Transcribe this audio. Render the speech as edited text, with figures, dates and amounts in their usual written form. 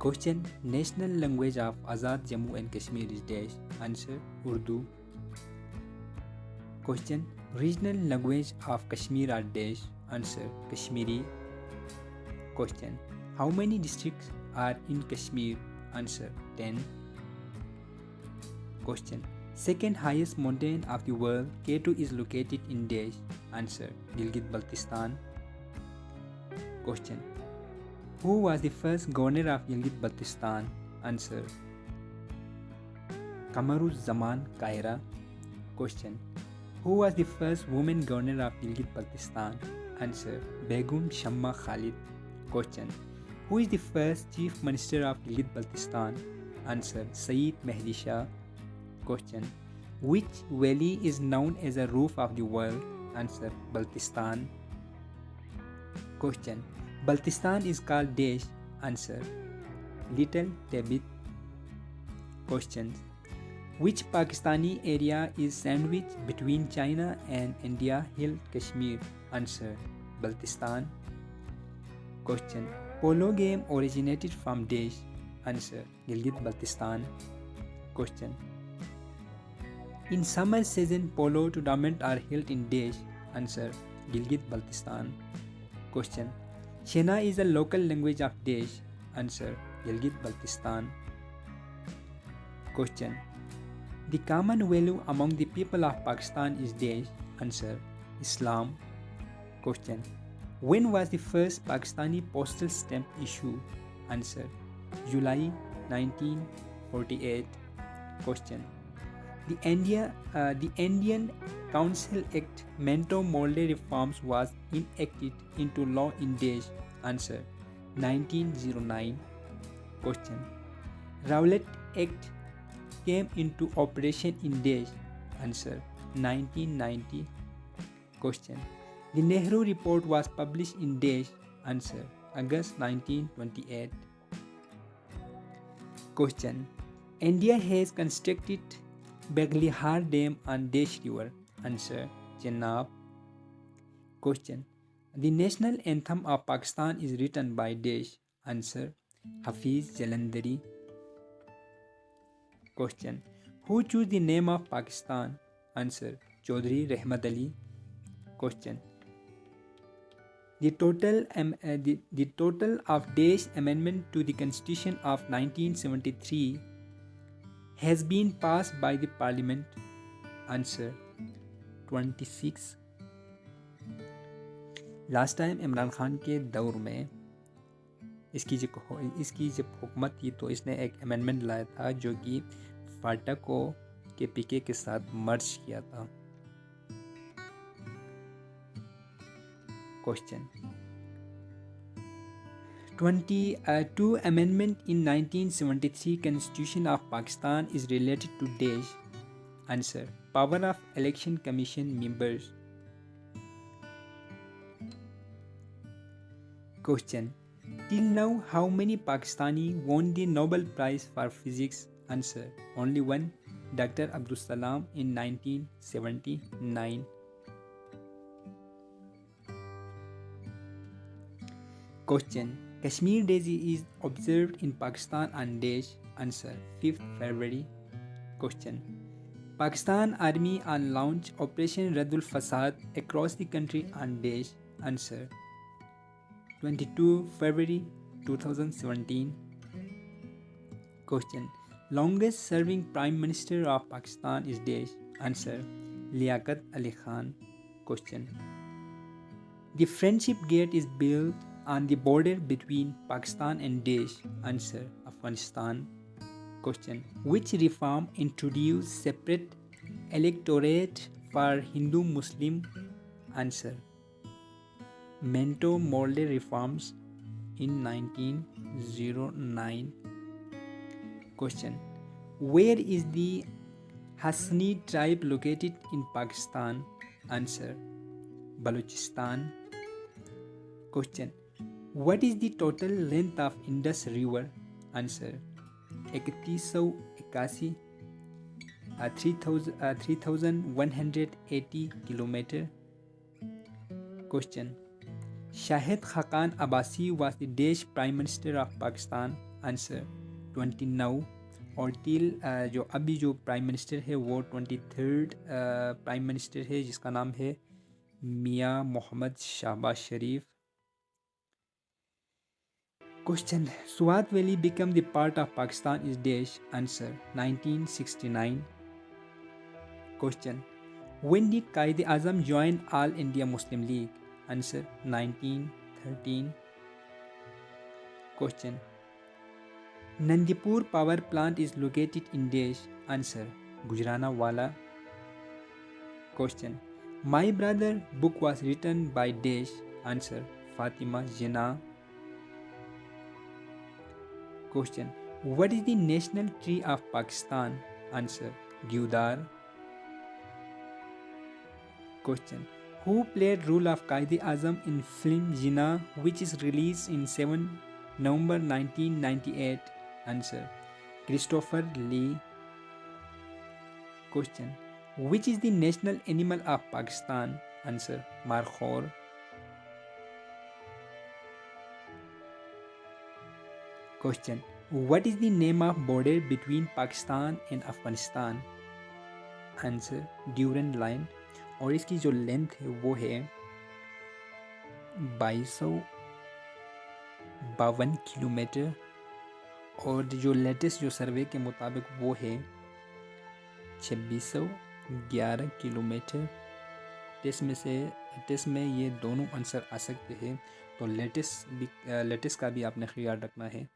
Question. National language of Azad Jammu and Kashmir is dash. Answer. Urdu. Question. Regional language of Kashmir are dash. Answer. Kashmiri. Question. How many districts are in Kashmir? Answer. 10. Question. Second highest mountain of the world, K2 is located in dash. Answer. Gilgit-Baltistan. Question. Who was the first governor of Gilgit-Baltistan? Answer. Kamaruz-Zaman Kaira. Question. Who was the first woman governor of Gilgit-Baltistan? Answer. Begum Shamma Khalid. Question. Who is the first chief minister of Gilgit-Baltistan? Answer. Saeed Mehdi Shah. Question. Which valley is known as a roof of the world? Answer. Baltistan. Question. Baltistan is called dash. Answer. Little Tibet. Questions. Which Pakistani area is sandwiched between China and India held Kashmir? Answer. Baltistan. Question. Polo game originated from dash. Answer. Gilgit-Baltistan. Question. In summer season, polo tournaments are held in dash. Answer. Gilgit-Baltistan. Question. Shena is a local language of dash. Answer. Gilgit-Baltistan. Question. The common value among the people of Pakistan is dash. Answer. Islam. Question. When was the first Pakistani postal stamp issued? Answer. July 1948. Question. The Indian Council Act Mento-Morley reforms was enacted into law in dash. Answer. 1909. Question. Rowlatt Act came into operation in dash. Answer. 1990. Question. The Nehru Report was published in dash. Answer. August 1928. Question. India has constructed Baglihar Dam on dash river. Answer. Chenab. Question. The national anthem of Pakistan is written by dash. Answer. Hafiz Jalandhari. Question. Who chose the name of Pakistan? Answer. Chaudhry Rahmat Ali. Question. The total of dash amendment to the Constitution of 1973 has been passed by the Parliament. Answer. 26. Last time Imran Khan के दौर में इसकी जब हुकूमत थी तो इसने एक अमेंडमेंट लाया था जो कि फाटा को के पीके के साथ मर्ज किया था. Question. 22 amendment in 1973 Constitution of Pakistan is related to dash. Answer. Power of Election Commission members. Question. Till now, how many Pakistani won the Nobel Prize for Physics? Answer. Only one, Dr. Abdul Salam in 1979. Question. Kashmir Day is observed in Pakistan on dash. Answer. 5th February. Question. Pakistan Army on launch Operation Radul Fasad across the country on dash. Answer. 22 February 2017. Question. Longest serving Prime Minister of Pakistan is dash. Answer. Liaquat Ali Khan. Question. The Friendship Gate is built on the border between Pakistan and dash. Answer. Afghanistan. Question. Which reform introduced separate electorate for Hindu Muslim? Answer. Mento-Morley reforms in 1909. Question. Where is the Hassani tribe located in Pakistan? Answer. Balochistan. Question. What is the total length of Indus River? Answer. 3181 3180 kilometer. Question. Shahid Khaqan Abbasi was the dash Prime Minister of Pakistan. Answer 29। और till जो अभी जो prime minister है वो 23rd prime minister है जिसका नाम है Mian Mohammad Shahbaz Sharif. Question, Swat Valley became the part of Pakistan is dash, answer 1969। Question, when did Qaid Azam join All India Muslim League, answer 1913। Question, Nandipur power plant is located in dash, answer Gujranwala। Question, my brother book was written by dash, answer Fatima Jinnah। Question, what is the national tree of Pakistan, answer Deodar। Question, who played role of Qaid Azam in film Jinnah which is released in 7 November 1998, answer Christopher Lee। Question, which is the national animal of Pakistan, answer Markhor। Question, what is the name of border between Pakistan and Afghanistan, answer Durand line। और इसकी जो length है वो है 2252 kilometre और जो latest जो सर्वे के मुताबिक वो है 2611 किलोमीटर। टेस्ट में ये दोनों आंसर आ सकते हैं, तो लेटेस्ट का भी आपने ख्याल रखना है।